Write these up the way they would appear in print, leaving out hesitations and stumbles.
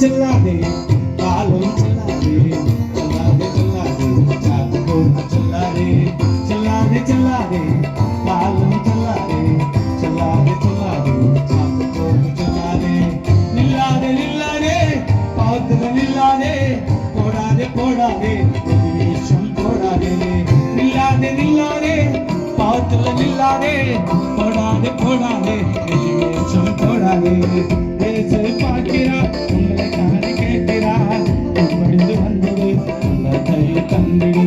செல்லாதே காலம் செல்லாதே செல்லாதே செல்லாதே சாத்தோம் செல்லாதே செல்லாதே செல்லாதே காலம் செல்லாதே செல்லாதே செல்லாதே சாத்தோம் செல்லாதே நில்லாதே நில்லாதே பாவத்துல நில்லாதே போடாதே போடாதே விஷம் போடாதே நில்லாதே நில்லாதே பாவத்துல நில்லாதே போடாதே போடாதே விஷம் போடாதே பேசு பார்க்கிறா உங்களை காண கேட்கிறா படிந்து வந்தது உங்களை கையில் தந்திடு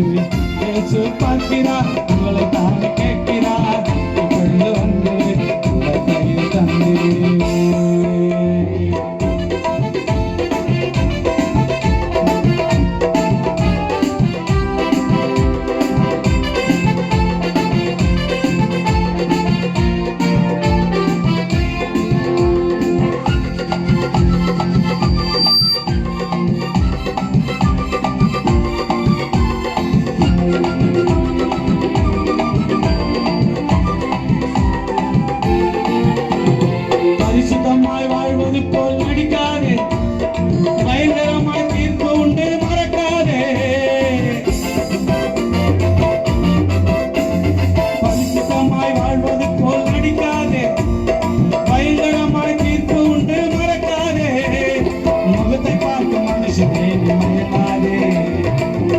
பேசு பார்க்கிறா உங்களை காண கேட்கிறா படிந்து வந்தது உங்களை கையில் தந்திடு பரிசுத்தமாய் வாழ்வது போல் நடிக்காதே பயங்கரமாய் தீர்ப்பு உண்டு மறக்காதே பரிசுத்தமாய் வாழ்வது போல் நடிக்காதே பயங்கரமாய் தீர்ப்பு உண்டு மறக்காதே முகத்தை பார்க்கும் மனுஷனே மயக்காதே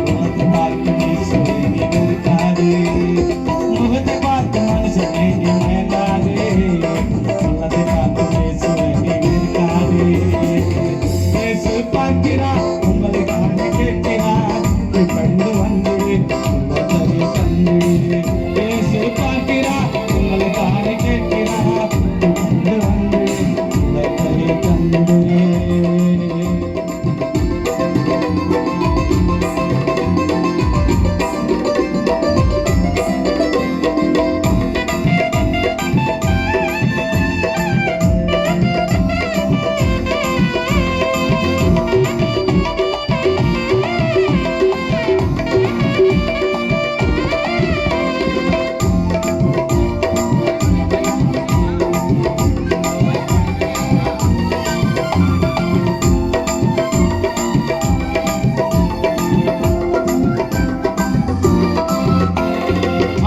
முகத்தை பார்க்கும் ஈஸ்வரே இருக்காதே முகத்தை பார்க்கும் மனுஷனே மயங்காதே உள்ளத்தை பார்க்கும் ஈஸ்வரே இருக்காதே பேசு பார்க்கிறா உங்களை காண கேட்கிறா படிந்து வந்து உங்களை தந்து பேசு பார்க்கிறா உங்களை காண கேட்கிறா படிந்து வந்து உங்களை தந்து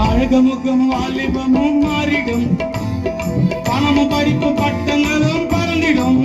அழகமுகம் வாலிபமும் மாறிடும் பணமும் படிப்பு பட்டங்களும் பறந்திடும்